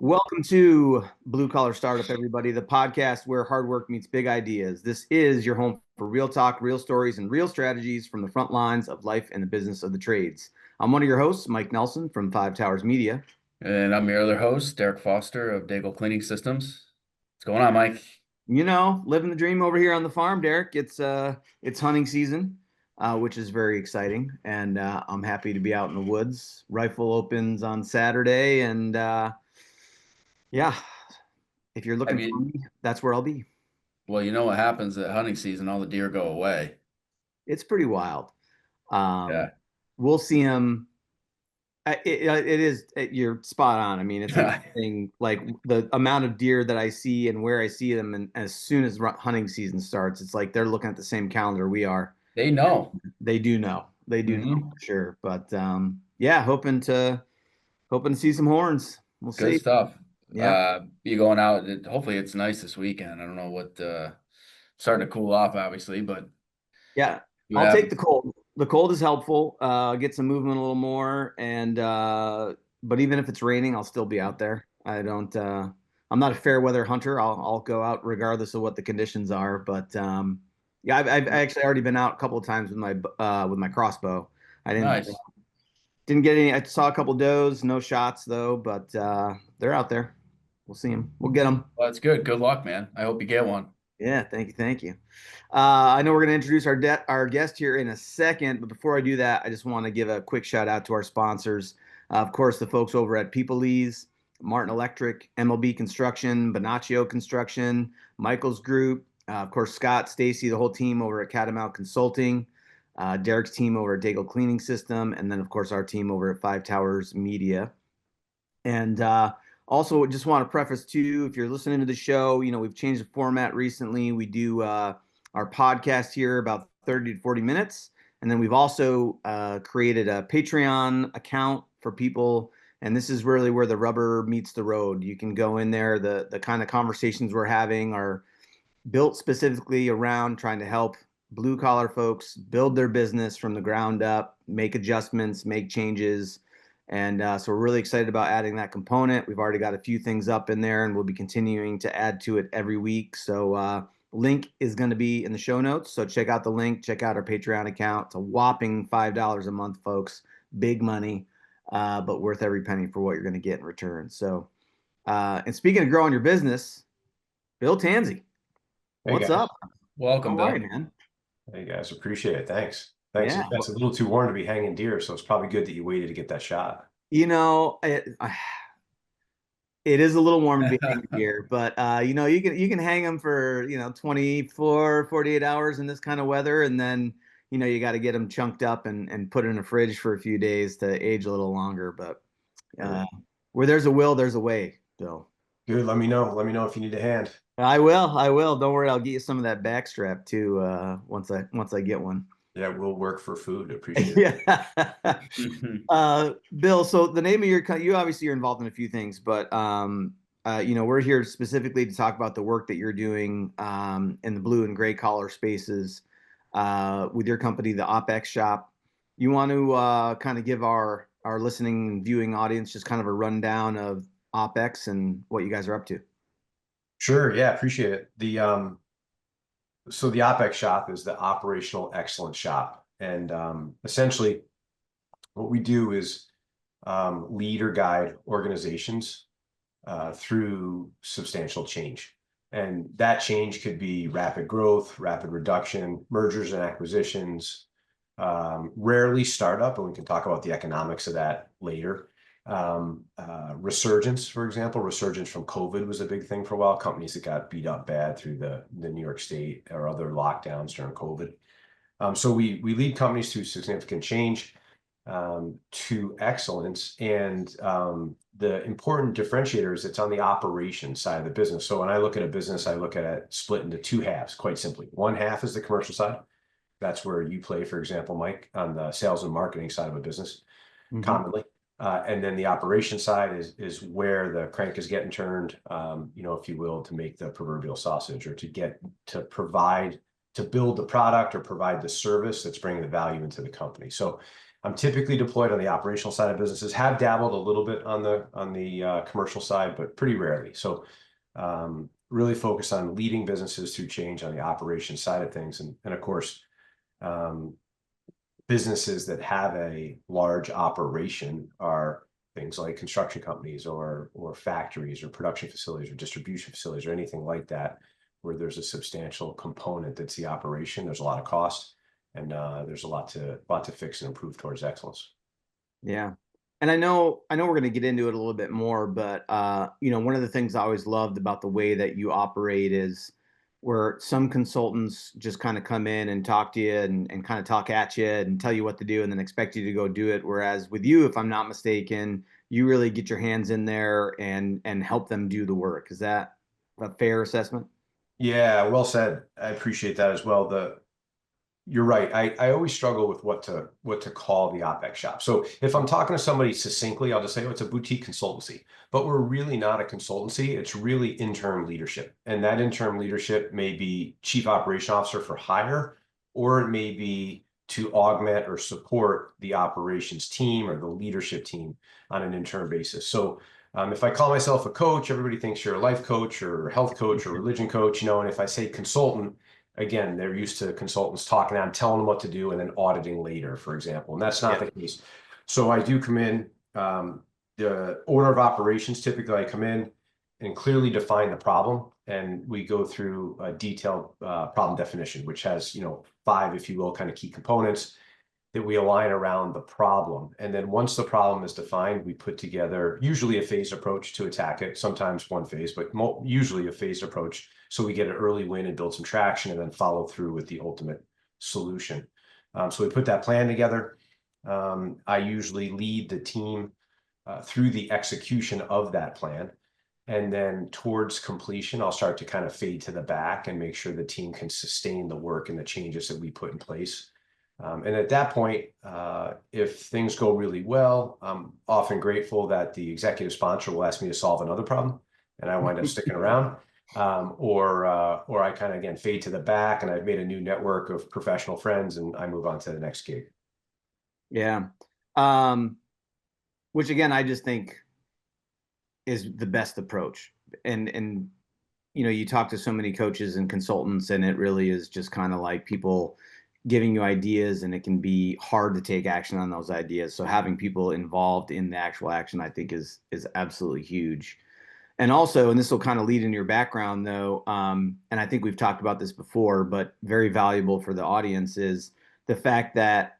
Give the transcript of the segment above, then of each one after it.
Welcome to Blue Collar Startup, everybody, the podcast where hard work meets big ideas. This is your home for real talk, real stories, and real strategies from the front lines of life and the business of the trades. I'm one of your hosts, Mike Nelson from Five Towers Media. And I'm your other host, Derek Foster of Daigle Cleaning Systems. What's going on, Mike? You know, living the dream over here on the farm, Derek. It's hunting season, which is very exciting, and I'm happy to be out in the woods. Rifle opens on Saturday, and yeah, if you're I looking for mean, me, that's where I'll be. well, you know what happens at hunting season? All the deer go away. It's pretty wild. Um, Yeah. we'll see him. You're spot on. I mean, it's interesting, like the amount of deer that I see and where I see them. And as soon as hunting season starts, it's like they're looking at the same calendar we are. They know. They do know. They do know Hmm. for sure. But yeah, hoping to see some horns. We'll Good see. stuff. Yeah. You going out? Hopefully it's nice this weekend. I don't know what starting to cool off, obviously, but Yeah. see what I'll take happens. the cold. The cold is helpful. Get some movement a little more. And but even if it's raining, I'll still be out there. I'm not a fair weather hunter. I'll go out regardless of what the conditions are. But yeah, I've actually already been out a couple of times with my crossbow. I Nice. didn't get any. I saw a couple does, no shots though, but they're out there. We'll see them. We'll get them. Well, that's good. Good luck, man. I hope you get one. Yeah, thank you, thank you. I know we're going to introduce our guest here in a second, but before I do that, I just want to give a quick shout out to our sponsors. Of course, the folks over at People's, Martin Electric, MLB Construction, Bonaccio Construction, Michael's Group, of course, Scott, Stacy, the whole team over at Catamount Consulting, Derek's team over at Daigle Cleaning System, and then, of course, our team over at Five Towers Media. And also, just want to preface too, if you're listening to the show, you know, we've changed the format recently. We do our podcast here about 30 to 40 minutes. And then we've also created a Patreon account for people. And this is really where the rubber meets the road. You can go in there. The kind of conversations we're having are built specifically around trying to help blue collar folks build their business from the ground up, make adjustments, make changes. And so we're really excited about adding that component. We've already got a few things up in there and we'll be continuing to add to it every week. So link is going to be in the show notes. So check out the link, check out our Patreon account. It's a whopping $5 a month, folks. Big money, but worth every penny for what you're going to get in return. So, and speaking of growing your business, Bill Tansey, Hey what's guys. up? Welcome, How are you, Bill. man? Hey guys, appreciate it. Thanks. Thanks. Yeah. It's a little too warm to be hanging deer, so it's probably good that you waited to get that shot. You know, it is a little warm to be hanging here, but you know, you can hang them for, 24, 48 hours in this kind of weather, and then, you got to get them chunked up and put in a fridge for a few days to age a little longer. But Sure. uh, where there's a will, there's a way, Bill. Good. Let me know. Let me know if you need a hand. I will. I will. Don't worry. I'll get you some of that back strap too. Once I get one. Yeah, we'll work for food. Appreciate it. Yeah. Bill, so the name of you obviously you're involved in a few things, but we're here specifically to talk about the work that you're doing in the blue and gray collar spaces with your company, the OpEx Shop. You want to kind of give our listening and viewing audience just kind of a rundown of OpEx and what you guys are up to. Sure. Yeah, appreciate it. So the OpEx shop is the operational excellence shop. And essentially what we do is lead or guide organizations through substantial change. And that change could be rapid growth, rapid reduction, mergers and acquisitions, rarely startup, and we can talk about the economics of that later. Resurgence, for example, resurgence from COVID was a big thing for a while. Companies that got beat up bad through the New York State or other lockdowns during COVID. So we lead companies through significant change to excellence. And the important differentiator is it's on the operations side of the business. So when I look at a business, I look at it split into two halves, quite simply. One half is the commercial side. That's where you play, for example, Mike, on the sales and marketing side of a business, commonly. And then the operation side is where the crank is getting turned, if you will, to make the proverbial sausage or to provide, to build the product or provide the service that's bringing the value into the company. So I'm typically deployed on the operational side of businesses, have dabbled a little bit on the commercial side, but pretty rarely. So really focus on leading businesses through change on the operations side of things. And of course, businesses that have a large operation are things like construction companies or factories or production facilities or distribution facilities or anything like that, where there's a substantial component that's the operation. There's a lot of cost, and there's a lot to fix and improve towards excellence. Yeah. And I know we're going to get into it a little bit more, but one of the things I always loved about the way that you operate is where some consultants just kind of come in and talk to you and kind of talk at you and tell you what to do and then expect you to go do it. Whereas with you, if I'm not mistaken, you really get your hands in there and help them do the work. Is that a fair assessment? Yeah, well said. I appreciate that as well. You're right. I always struggle with what to call the OpEx shop. So if I'm talking to somebody succinctly, I'll just say, oh, it's a boutique consultancy. But we're really not a consultancy. It's really interim leadership. And that interim leadership may be chief operation officer for hire, or it may be to augment or support the operations team or the leadership team on an interim basis. So if I call myself a coach, everybody thinks you're a life coach or health coach or religion coach, and if I say consultant, again, they're used to consultants talking to them, telling them what to do, and then auditing later, for example. And that's not the case. So I do come in, the order of operations, typically I come in and clearly define the problem. And we go through a detailed problem definition, which has, 5, if you will, kind of key components that we align around the problem. And then once the problem is defined, we put together usually a phased approach to attack it, sometimes one phase, but usually a phased approach. So we get an early win and build some traction and then follow through with the ultimate solution. So we put that plan together. I usually lead the team through the execution of that plan. And then towards completion, I'll start to kind of fade to the back and make sure the team can sustain the work and the changes that we put in place. And at that point, if things go really well, I'm often grateful that the executive sponsor will ask me to solve another problem, and I wind up sticking around. Or I kind of, again, fade to the back, and I've made a new network of professional friends, and I move on to the next gig. Yeah. Which again, I just think is the best approach. And you talk to so many coaches and consultants, and it really is just kind of like people giving you ideas, and it can be hard to take action on those ideas. So having people involved in the actual action, I think is absolutely huge. And also, and this will kind of lead in your background though, and I think we've talked about this before, but very valuable for the audience is the fact that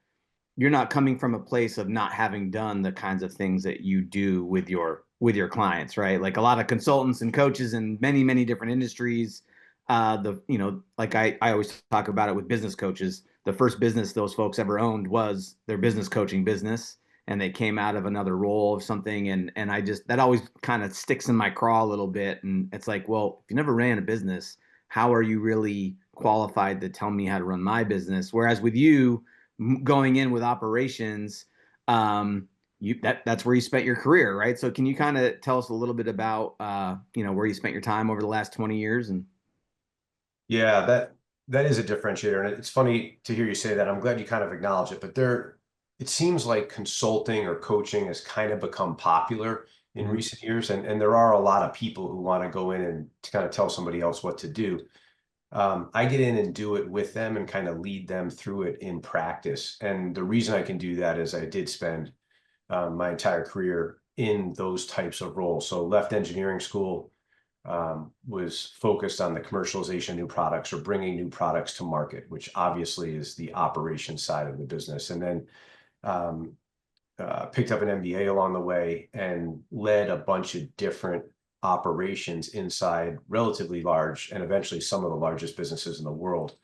you're not coming from a place of not having done the kinds of things that you do with your clients, right? Like a lot of consultants and coaches in many, many different industries, like I always talk about it with business coaches. The first business those folks ever owned was their business coaching business, and they came out of another role of something. And I just, that always kind of sticks in my craw a little bit. And it's like, well, if you never ran a business, how are you really qualified to tell me how to run my business? Whereas with you going in with operations, that's where you spent your career, right? So can you kind of tell us a little bit about, where you spent your time over the last 20 years? And yeah, that is a differentiator. And it's funny to hear you say that. I'm glad you kind of acknowledge it, but it seems like consulting or coaching has kind of become popular in recent years. And there are a lot of people who want to go in and kind of tell somebody else what to do. I get in and do it with them and kind of lead them through it in practice. And the reason I can do that is I did spend my entire career in those types of roles. So left engineering school, was focused on the commercialization of new products or bringing new products to market, which obviously is the operations side of the business. And then picked up an MBA along the way and led a bunch of different operations inside relatively large and eventually some of the largest businesses in the world.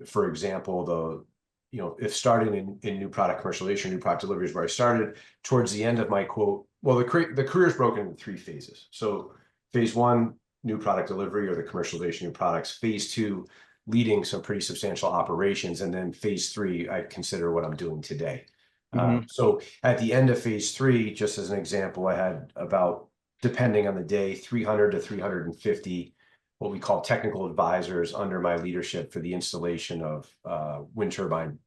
For example, if starting in new product commercialization, new product delivery is where I started. Towards the end of my quote, well, the career is broken into 3 phases. So phase 1, new product delivery or the commercialization of new products. Phase 2, leading some pretty substantial operations. And then phase 3, I consider what I'm doing today. So at the end of phase 3, just as an example, I had about, depending on the day, 300 to 350 what we call technical advisors under my leadership for the installation of wind turbine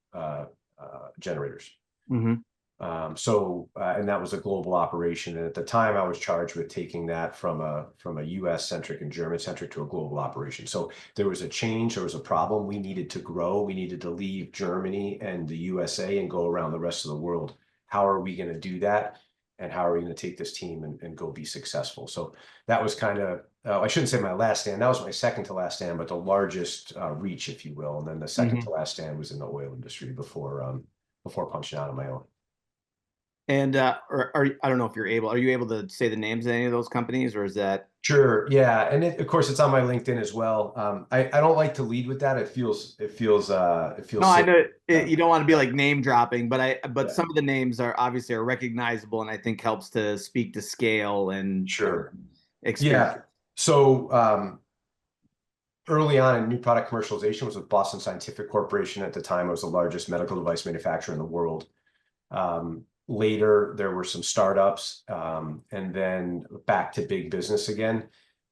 generators. Mm-hmm. And that was a global operation. And at the time I was charged with taking that from a US centric and German centric to a global operation. So there was a change, there was a problem. We needed to grow. We needed to leave Germany and the USA and go around the rest of the world. How are we going to do that? And how are we going to take this team and go be successful? So that was kind of, I shouldn't say my last stand. That was my second to last stand, but the largest reach, if you will. And then the second to last stand was in the oil industry before punching out on my own. And I don't know if are you able to say the names of any of those companies, or is that? Sure. Yeah. And of course it's on my LinkedIn as well. I don't like to lead with that. It feels No, silly. I know you don't want to be like name dropping, but Yeah. some of the names are obviously recognizable, and I think helps to speak to scale and Sure. experience. Yeah. So early on in new product commercialization was with Boston Scientific Corporation. At the time, it was the largest medical device manufacturer in the world. Later, there were some startups, and then back to big business again.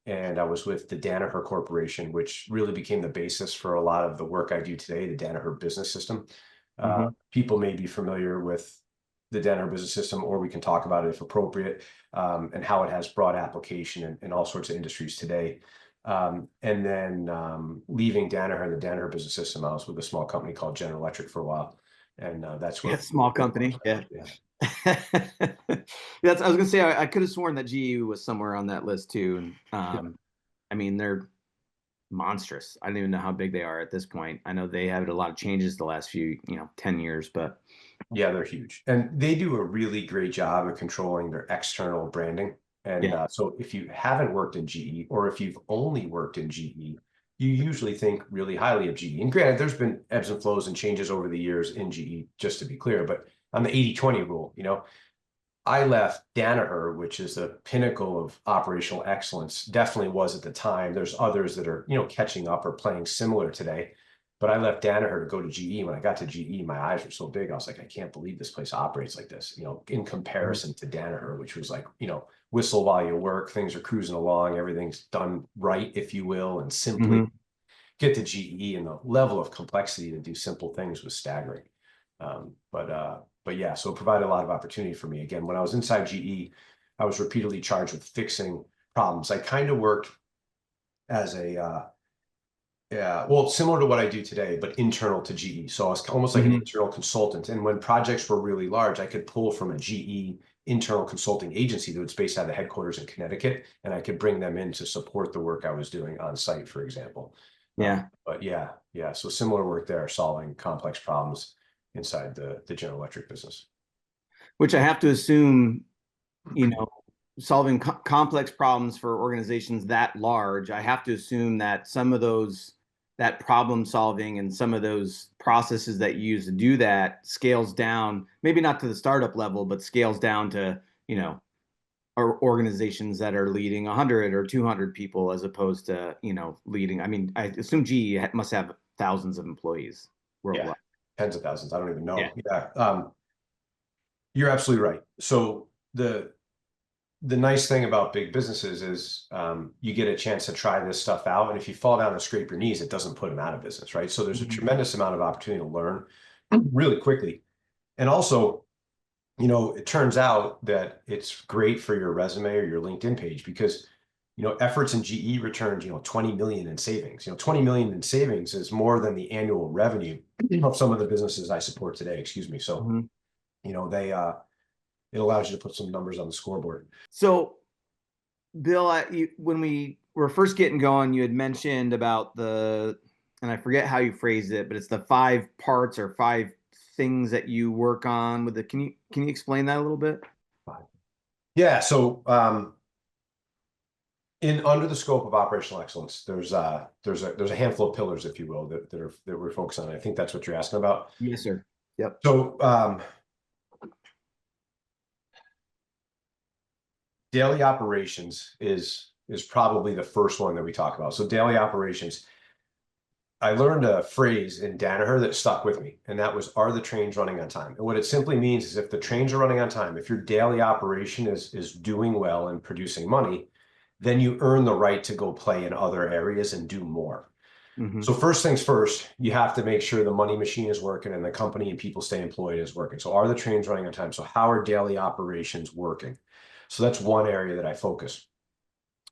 And I was with the Danaher Corporation, which really became the basis for a lot of the work I do today, the Danaher Business System. People may be familiar with the Danaher Business System, or we can talk about it if appropriate, and how it has broad application in all sorts of industries today. And then leaving Danaher and the Danaher Business System, I was with a small company called General Electric for a while. And that's where small company. Yeah. I was gonna say I could have sworn that GE was somewhere on that list too. And I mean, they're monstrous. I don't even know how big they are at this point. I know they had a lot of changes the last few 10 years, but yeah, they're huge, and they do a really great job of controlling their external branding. And so if you haven't worked in GE, or if you've only worked in GE, you usually think really highly of GE. And granted, there's been ebbs and flows and changes over the years in GE, just to be clear, but on the 80-20 rule, I left Danaher, which is the pinnacle of operational excellence, definitely was at the time. There's others that are, catching up or playing similar today. But I left Danaher to go to GE. When I got to GE, my eyes were so big. I was like, I can't believe this place operates like this, in comparison to Danaher, which was like, whistle while you work, things are cruising along, everything's done right, if you will, and simply. Get to GE, and the level of complexity to do simple things was staggering. But yeah, so it provided a lot of opportunity for me. Again, when I was inside GE, I was repeatedly charged with fixing problems. I kind of worked as similar to what I do today, but internal to GE. So I was almost like an internal consultant. And when projects were really large, I could pull from a GE internal consulting agency that was based out of the headquarters in Connecticut, and I could bring them in to support the work I was doing on site, for example. But yeah. So similar work there, solving complex problems inside the General Electric business. Which I have to assume, solving complex problems for organizations that large, I have to assume that some of that problem solving and some of those processes that you use to do that scales down, maybe not to the startup level, but scales down to, organizations that are leading 100 or 200 people, as opposed to, leading. I mean, I assume GE must have thousands of employees worldwide. Yeah, tens of thousands. I don't even know. Yeah. You're absolutely right. So the nice thing about big businesses is you get a chance to try this stuff out. And if you fall down and scrape your knees, it doesn't put them out of business, right? So there's a tremendous amount of opportunity to learn really quickly. And also, it turns out that it's great for your resume or your LinkedIn page, because, efforts in GE returned, 20 million in savings. 20 million in savings is more than the annual revenue of some of the businesses I support today, excuse me. So, it allows you to put some numbers on the scoreboard. So, Bill, when we were first getting going, you had mentioned about and I forget how you phrased it, but it's the 5 parts or 5 things that you work on with can you explain that a little bit? Yeah. So, under the scope of operational excellence, there's a handful of pillars, if you will, that we're focused on. I think that's what you're asking about. Yes, sir. Yep. So, daily operations is probably the first one that we talk about. So daily operations, I learned a phrase in Danaher that stuck with me, and that was, are the trains running on time? And what it simply means is, if the trains are running on time, if your daily operation is doing well and producing money, then you earn the right to go play in other areas and do more. So first things first, you have to make sure the money machine is working and the company and people stay employed is working. So are the trains running on time? So how are daily operations working? So that's one area that I focus.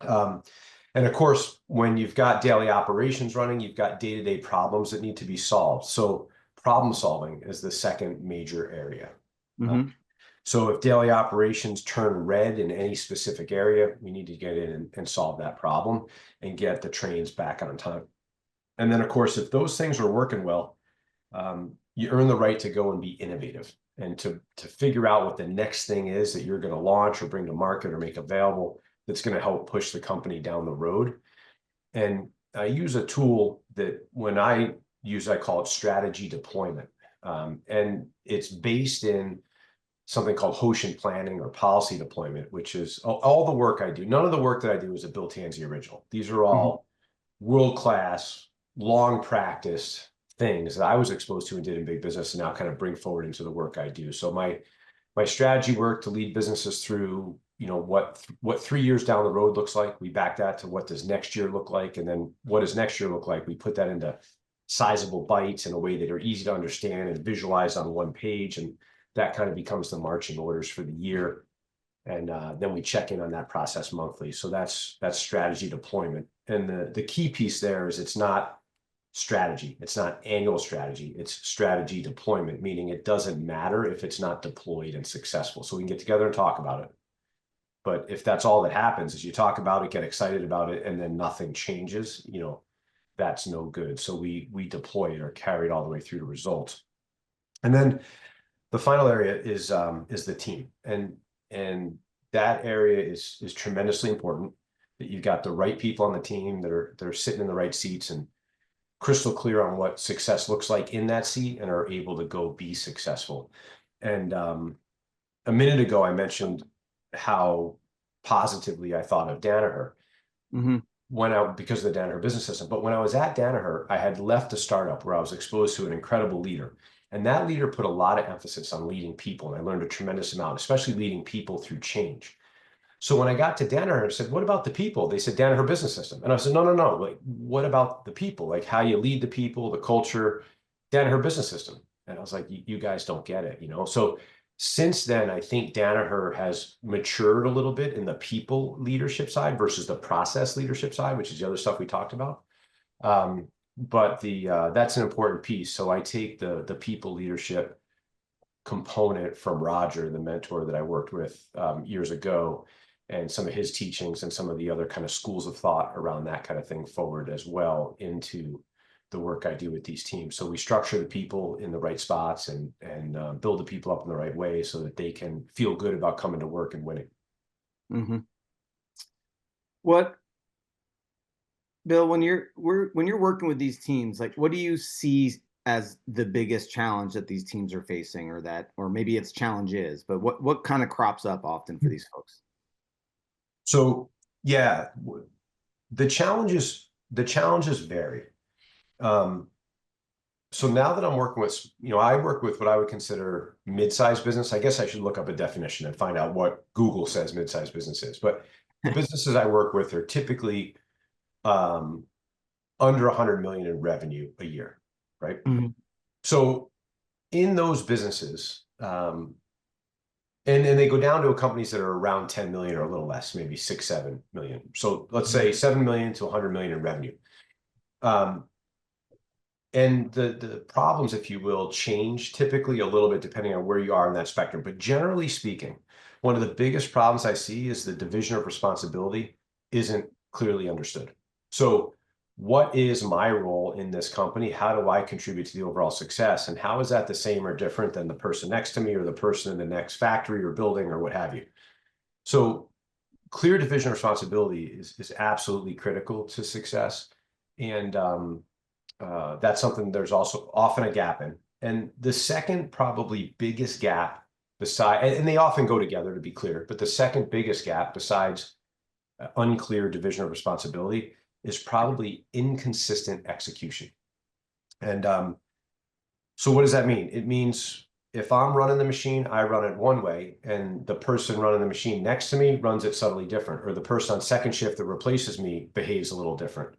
And of course, when you've got daily operations running, you've got day-to-day problems that need to be solved. So problem solving is the second major area. So if daily operations turn red in any specific area, we need to get in and solve that problem and get the trains back on time. And then, of course, if those things are working well, you earn the right to go and be innovative and to figure out what the next thing is that you're going to launch or bring to market or make available that's going to help push the company down the road. And I use a tool that when I use, I call it strategy deployment. And it's based in something called Hoshin planning or policy deployment, which is all the work I do. None of the work that I do is a Bill Tansey original. These are all world-class, long practiced things that I was exposed to and did in big business and now kind of bring forward into the work I do. So my strategy work to lead businesses through, what 3 years down the road looks like. We back that to what does next year look like, and then what does next year look like? We put that into sizable bites in a way that are easy to understand and visualize on one page, and that kind of becomes the marching orders for the year. And then we check in on that process monthly. So that's strategy deployment. And the key piece there is it's not strategy. It's not annual strategy. It's strategy deployment, meaning it doesn't matter if it's not deployed and successful. So we can get together and talk about it. But if that's all that happens is you talk about it, get excited about it, and then nothing changes, that's no good. So we deploy it or carry it all the way through to results. And then the final area is the team. And that area is tremendously important, that you've got the right people on the team that are sitting in the right seats and crystal clear on what success looks like in that seat and are able to go be successful. And a minute ago, I mentioned how positively I thought of Danaher because of the Danaher business system. But when I was at Danaher, I had left a startup where I was exposed to an incredible leader. And that leader put a lot of emphasis on leading people. And I learned a tremendous amount, especially leading people through change. So when I got to Danaher, I said, what about the people? They said, Danaher business system. And I said, no. Like, what about the people? Like how you lead the people, the culture, Danaher business system. And I was like, you guys don't get it, So since then, I think Danaher has matured a little bit in the people leadership side versus the process leadership side, which is the other stuff we talked about. But that's an important piece. So I take the people leadership component from Roger, the mentor that I worked with years ago, and some of his teachings and some of the other kind of schools of thought around that kind of thing forward as well into the work I do with these teams. So we structure the people in the right spots and build the people up in the right way so that they can feel good about coming to work and winning. Bill, when you're working with these teams, like what do you see as the biggest challenge that these teams are facing, or maybe it's challenges, but what kind of crops up often for these folks? So yeah, the challenges vary. So now that I'm working with, I work with what I would consider mid-sized business. I guess I should look up a definition and find out what Google says mid-sized business is. But the businesses I work with are typically under 100 million in revenue a year, right? So in those businesses, and they go down to companies that are around 10 million or a little less, maybe 6, 7 million. So let's say 7 million to 100 million in revenue. And the problems, if you will, change typically a little bit depending on where you are in that spectrum. But generally speaking, one of the biggest problems I see is the division of responsibility isn't clearly understood. So what is my role in this company? How do I contribute to the overall success? And how is that the same or different than the person next to me or the person in the next factory or building or what have you? So clear division of responsibility is absolutely critical to success. And that's something there's also often a gap in. And the second probably biggest gap and they often go together to be clear, but the second biggest gap besides unclear division of responsibility is probably inconsistent execution. And so what does that mean? It means if I'm running the machine, I run it one way, and the person running the machine next to me runs it subtly different, or the person on second shift that replaces me behaves a little different.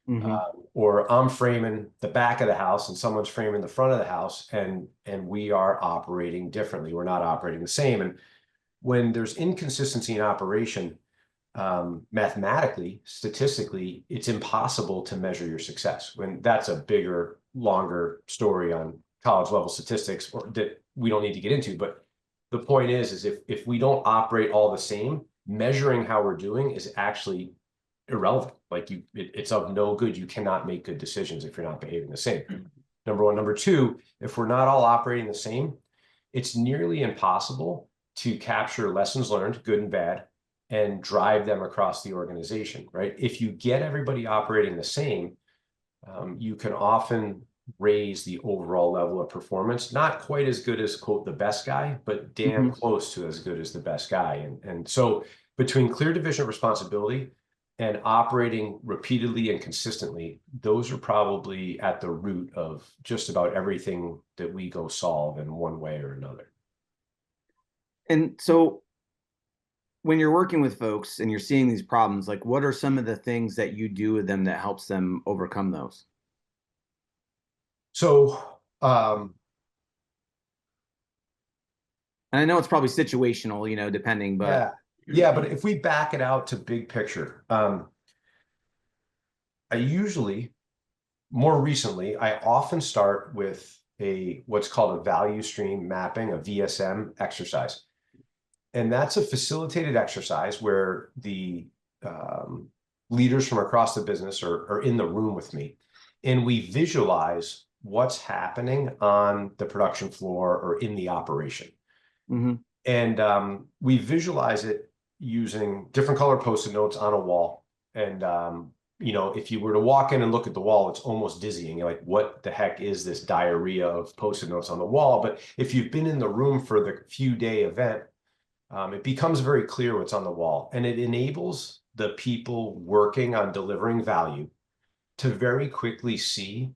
Mm-hmm. Or I'm framing the back of the house and someone's framing the front of the house, and we are operating differently. We're not operating the same. And when there's inconsistency in operation, mathematically, statistically, it's impossible to measure your success. When that's a bigger, longer story on college level statistics, or that we don't need to get into. But the point is if we don't operate all the same, measuring how we're doing is actually irrelevant. Like it's of no good. You cannot make good decisions if you're not behaving the same. Number one. Number two, if we're not all operating the same, it's nearly impossible to capture lessons learned, good and bad, and drive them across the organization, right? If you get everybody operating the same, you can often raise the overall level of performance. Not quite as good as, quote, the best guy, but damn close to as good as the best guy. And so between clear division of responsibility and operating repeatedly and consistently, those are probably at the root of just about everything that we go solve in one way or another. And so when you're working with folks and you're seeing these problems, like what are some of the things that you do with them that helps them overcome those? So, and I know it's probably situational, you know, depending, but yeah, but if we back it out to big picture, I usually, more recently, I often start with what's called a value stream mapping, a VSM exercise. And that's a facilitated exercise where the leaders from across the business are in the room with me. And we visualize what's happening on the production floor or in the operation. And we visualize it using different color Post-it notes on a wall. And, you know, if you were to walk in and look at the wall, it's almost dizzying. You're like, what the heck is this diarrhea of Post-it notes on the wall? But if you've been in the room for the few-day event, it becomes very clear what's on the wall. And it enables the people working on delivering value to very quickly see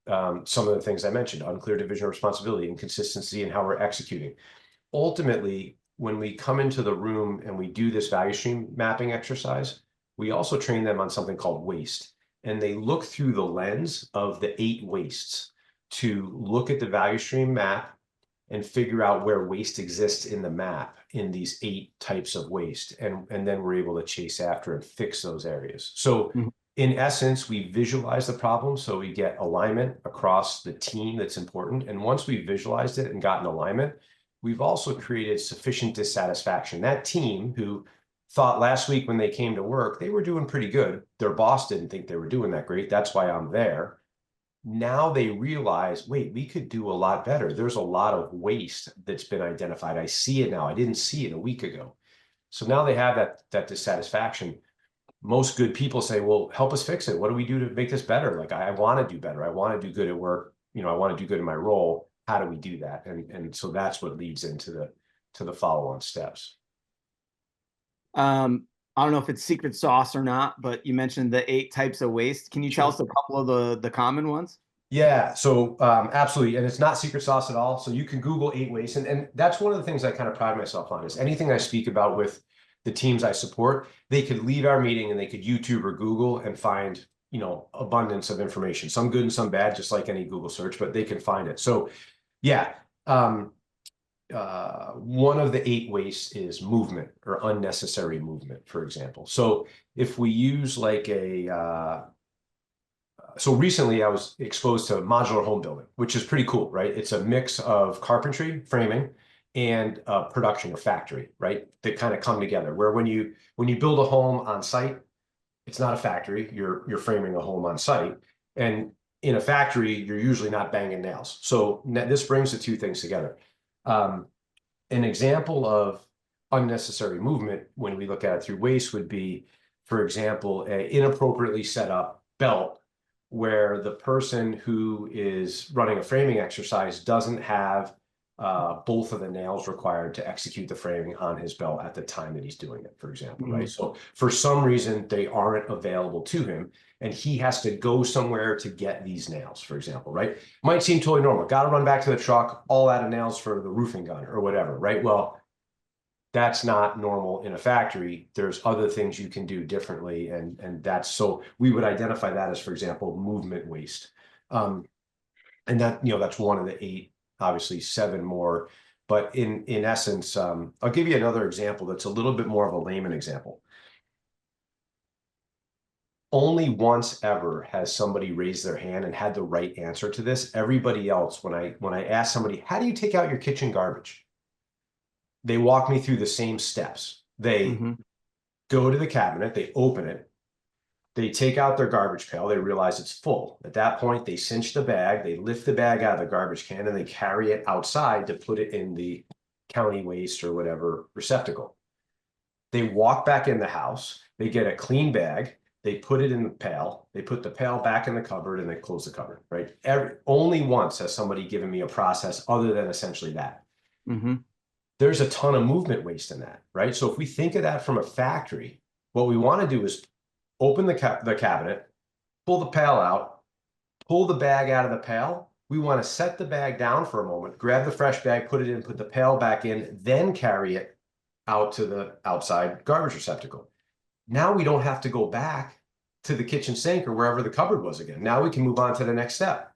some of the things I mentioned: unclear division of responsibility, inconsistency in how we're executing. Ultimately, when we come into the room and we do this value stream mapping exercise, we also train them on something called waste. And they look through the lens of the 8 wastes to look at the value stream map and figure out where waste exists in the map in these 8 types of waste. And then we're able to chase after and fix those areas. So in essence, we visualize the problem so we get alignment across the team that's important. And once we visualized it and gotten alignment, we've also created sufficient dissatisfaction. That team who thought last week when they came to work, they were doing pretty good. Their boss didn't think they were doing that great. That's why I'm there. Now they realize, wait, we could do a lot better. There's a lot of waste that's been identified. I see it now. I didn't see it a week ago. So now they have that dissatisfaction. Most good people say, well, help us fix it. What do we do to make this better? Like, I want to do better. I want to do good at work. You know, I want to do good in my role. How do we do that? And so that's what leads into the follow-on steps. I don't know if it's secret sauce or not, but you mentioned the 8 types of waste. Can you tell us a couple of the common ones? Yeah, so absolutely. And it's not secret sauce at all. So you can Google 8 wastes. And that's one of the things I kind of pride myself on is anything I speak about with the teams I support, they could leave our meeting and they could YouTube or Google and find, you know, abundance of information, some good and some bad, just like any Google search, but they can find it. So yeah, one of the 8 wastes is movement or unnecessary movement, for example. So if we use like so recently I was exposed to modular home building, which is pretty cool, right? It's a mix of carpentry, framing, and production or factory, right? That kind of come together. Where when you build a home on site, it's not a factory. You're framing a home on site, and in a factory, you're usually not banging nails. So this brings the 2 things together. An example of unnecessary movement when we look at it through waste would be, for example, an inappropriately set up belt where the person who is running a framing exercise doesn't have both of the nails required to execute the framing on his belt at the time that he's doing it, for example, right? So for some reason, they aren't available to him, and he has to go somewhere to get these nails, for example, right? Might seem totally normal. Got to run back to the truck, all out of nails for the roofing gun or whatever, right? Well, That's not normal in a factory. There's other things you can do differently. And that's, so we would identify that as, for example, movement waste. And that, that's one of the 8, obviously 7 more. But in essence, I'll give you another example that's a little bit more of a layman example. Only once ever has somebody raised their hand and had the right answer to this. Everybody else, when I ask somebody, how do you take out your kitchen garbage? They walk me through the same steps. They go to the cabinet, they open it, they take out their garbage pail, they realize it's full. At that point, they cinch the bag, they lift the bag out of the garbage can, and they carry it outside to put it in the county waste or whatever receptacle. They walk back in the house, they get a clean bag, they put it in the pail, they put the pail back in the cupboard, and they close the cupboard, right? Only once has somebody given me a process other than essentially that. There's a ton of movement waste in that, right? So if we think of that from a factory, what we want to do is open the cabinet, pull the pail out, pull the bag out of the pail. We want to set the bag down for a moment, grab the fresh bag, put it in, put the pail back in, then carry it out to the outside garbage receptacle. Now we don't have to go back to the kitchen sink or wherever the cupboard was again. Now we can move on to the next step,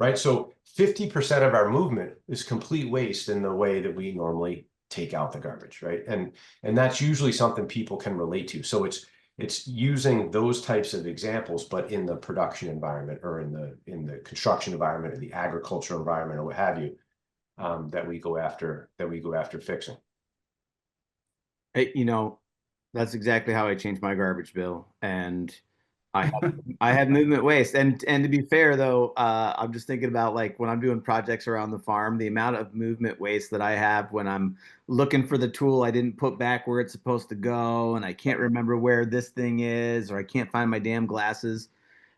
right? So 50% of our movement is complete waste in the way that we normally take out the garbage, right? And that's usually something people can relate to. So it's using those types of examples, but in the production environment or in the construction environment or the agricultural environment or what have you, that we go after fixing. Hey, that's exactly how I changed my garbage bill, and I have movement waste. And to be fair though, I'm just thinking about like when I'm doing projects around the farm, the amount of movement waste that I have when I'm looking for the tool I didn't put back where it's supposed to go, and I can't remember where this thing is, or I can't find my damn glasses.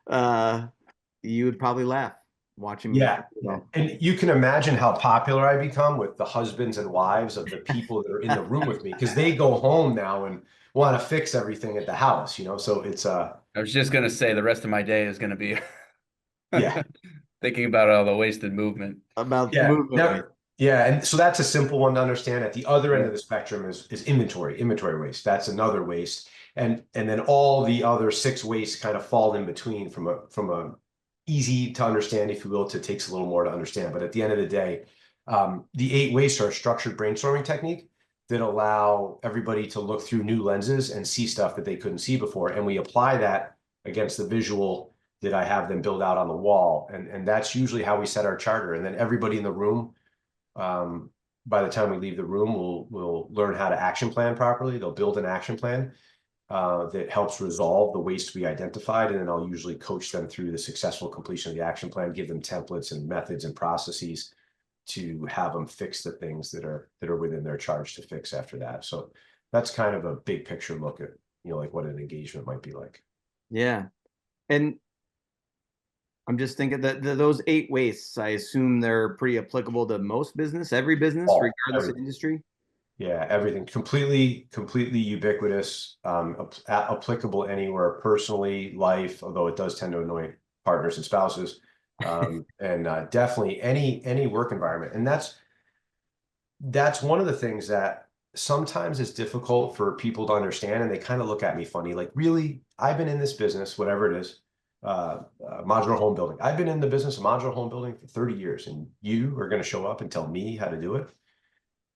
You would probably laugh watching me. Yeah. And you can imagine how popular I become with the husbands and wives of the people that are in the room with me, because they go home now and want to fix everything at the house, So it's I was just gonna say the rest of my day is gonna be yeah. thinking about all the wasted movement. About Yeah. movement. Yeah. And so that's a simple one to understand. At the other end of the spectrum is inventory waste. That's another waste. And then all the other 6 wastes kind of fall in between from a easy to understand, if you will, to takes a little more to understand. But at the end of the day, the 8 wastes are a structured brainstorming technique that allow everybody to look through new lenses and see stuff that they couldn't see before. And we apply that against the visual that I have them build out on the wall. And that's usually how we set our charter. And then everybody in the room, by the time we leave the room, will learn how to action plan properly. They'll build an action plan that helps resolve the waste we identified. And then I'll usually coach them through the successful completion of the action plan, give them templates and methods and processes to have them fix the things that are within their charge to fix after that. So that's kind of a big picture look at, like what an engagement might be like. Yeah. And I'm just thinking that those 8 wastes, I assume they're pretty applicable to most business, every business, regardless of industry. Yeah, everything completely ubiquitous, applicable anywhere, personally, life, although it does tend to annoy partners and spouses, and definitely any work environment. And that's one of the things that sometimes is difficult for people to understand, and they kind of look at me funny, like, really, I've been in this business, whatever it is, modular home building. I've been in the business of modular home building for 30 years, and you are going to show up and tell me how to do it?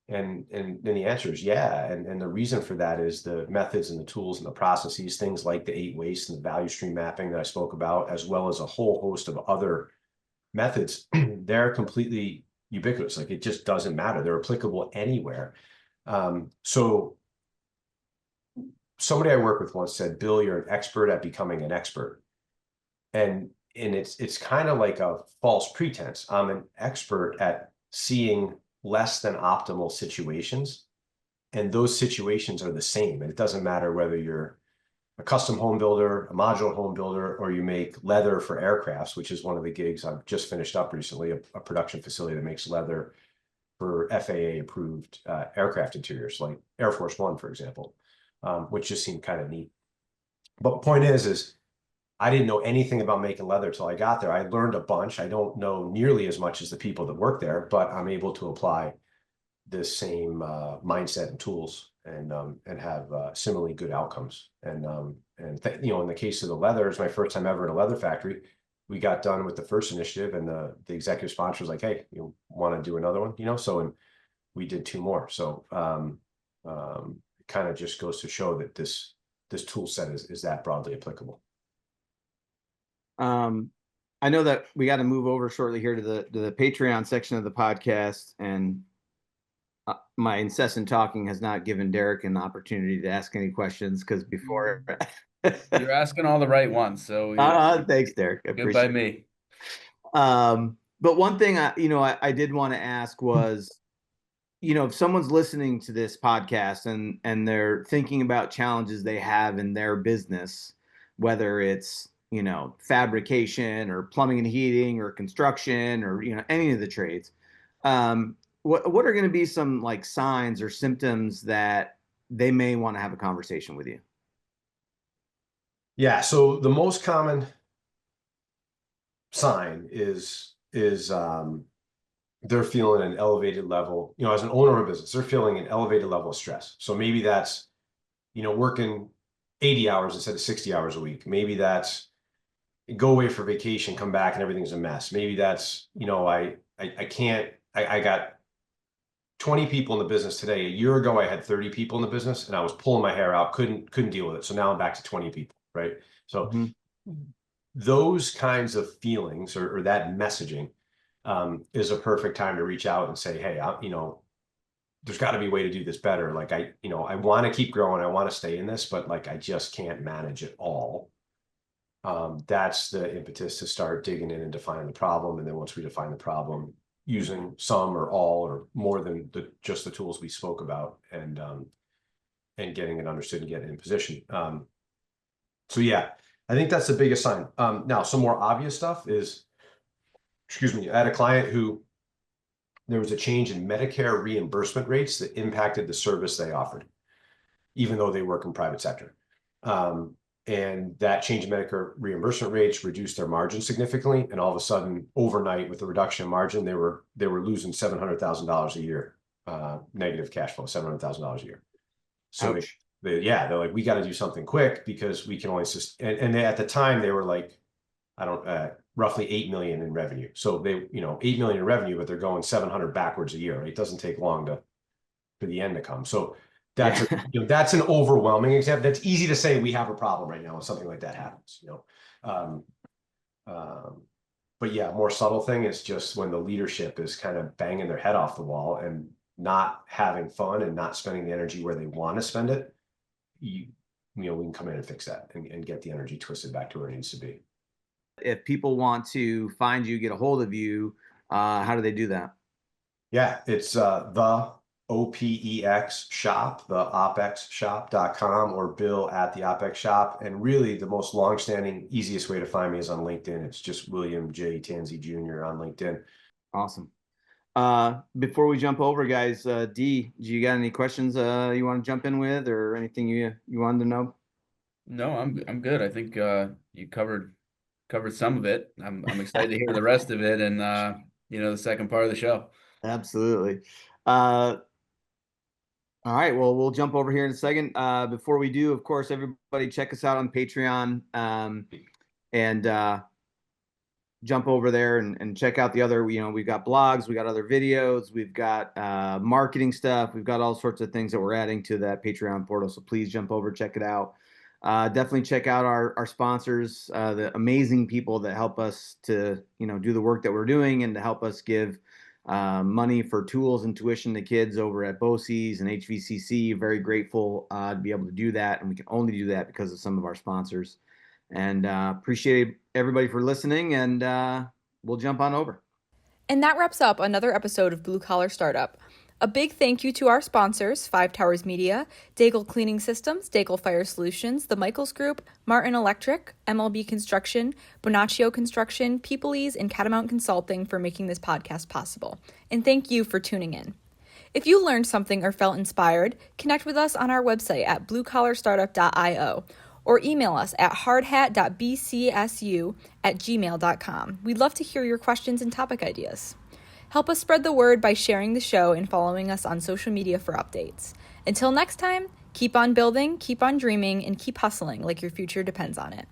And then the answer is yeah. And the reason for that is the methods and the tools and the processes, things like the 8 wastes and the value stream mapping that I spoke about, as well as a whole host of other methods. They're completely ubiquitous. Like, it just doesn't matter. They're applicable anywhere. So somebody I work with once said, Bill, you're an expert at becoming an expert. And it's kind of like a false pretense. I'm an expert at seeing less than optimal situations, and those situations are the same. And it doesn't matter whether you're a custom home builder, a modular home builder, or you make leather for aircrafts, which is one of the gigs I've just finished up recently, a production facility that makes leather for FAA approved aircraft interiors, like Air Force One, for example, which just seemed kind of neat. But point is I didn't know anything about making leather till I got there. I learned a bunch. I don't know nearly as much as the people that work there, but I'm able to apply this same mindset and tools and have similarly good outcomes. And in the case of the leather, it's my first time ever in a leather factory. We got done with the first initiative, and the executive sponsor was like, "Hey, you want to do another one?" And we did 2 more. So it kind of just goes to show that this tool set is that broadly applicable. I know that we got to move over shortly here to the Patreon section of the podcast, and my incessant talking has not given Derek an opportunity to ask any questions because before You're asking all the right ones, so thanks, Derek. I good by appreciate me. But one thing I did want to ask was, if someone's listening to this podcast and they're thinking about challenges they have in their business, whether it's fabrication or plumbing and heating or construction or any of the trades, what are going to be some like signs or symptoms that they may want to have a conversation with you? Yeah. So the most common sign is they're feeling an elevated level, as an owner of a business, they're feeling an elevated level of stress. So maybe that's, working 80 hours instead of 60 hours a week. Maybe that's go away for vacation, come back and everything's a mess. Maybe that's, I got 20 people in the business today. A year ago, I had 30 people in the business and I was pulling my hair out, couldn't deal with it. So now I'm back to 20 people, right? So those kinds of feelings or that messaging is a perfect time to reach out and say, hey, there's got to be a way to do this better. Like I want to keep growing. I want to stay in this, but like, I just can't manage it all. That's the impetus to start digging in and defining the problem. And then once we define the problem, using some or all or more than just the tools we spoke about, and getting it understood and getting in position. So yeah, I think that's the biggest sign. Now, some more obvious stuff is, I had a client who there was a change in Medicare reimbursement rates that impacted the service they offered, even though they work in private sector. And that change in Medicare reimbursement rates reduced their margin significantly. And all of a sudden, overnight, with the reduction in margin, they were losing $700,000 a year, negative cash flow, $700,000 a year. So they're like, we got to do something quick because we can only and they, at the time they were like, roughly 8 million in revenue. So they, 8 million in revenue, but they're going 700 backwards a year. Right? It doesn't take long for the end to come. So that's that's an overwhelming example. That's easy to say we have a problem right now when something like that happens. But yeah, more subtle thing is just when the leadership is kind of banging their head off the wall and not having fun and not spending the energy where they want to spend it. We can come in and fix that and get the energy twisted back to where it needs to be. If people want to find you, get a hold of you, how do they do that? Yeah, it's the OPEX shop, the opexshop.com, or Bill at the OPEX shop. And really the most longstanding, easiest way to find me is on LinkedIn. It's just William J. Tansey Jr. on LinkedIn. Awesome. Before we jump over, guys, D, do you got any questions you want to jump in with, or anything you wanted to know? No, I'm good. I think you covered some of it. I'm excited to hear the rest of it, and the second part of the show. Absolutely. All right, well, we'll jump over here in a second. Before we do, of course, everybody check us out on Patreon, and jump over there and check out the other, we've got blogs, we got other videos, we've got marketing stuff, we've got all sorts of things that we're adding to that Patreon portal. So please jump over, check it out. Definitely check out our sponsors, the amazing people that help us to, do the work that we're doing and to help us give money for tools and tuition to kids over at BOCES and HVCC. Very grateful to be able to do that. And we can only do that because of some of our sponsors. And appreciate everybody for listening, and we'll jump on over. And that wraps up another episode of Blue Collar Startup. A big thank you to our sponsors, 5 Towers Media, Daigle Cleaning Systems, Daigle Fire Solutions, The Michaels Group, Martin Electric, MLB Construction, Bonaccio Construction, Peopleese, and Catamount Consulting for making this podcast possible. And thank you for tuning in. If you learned something or felt inspired, connect with us on our website at bluecollarstartup.io or email us at hardhat.bcsu@gmail.com. We'd love to hear your questions and topic ideas. Help us spread the word by sharing the show and following us on social media for updates. Until next time, keep on building, keep on dreaming, and keep hustling like your future depends on it.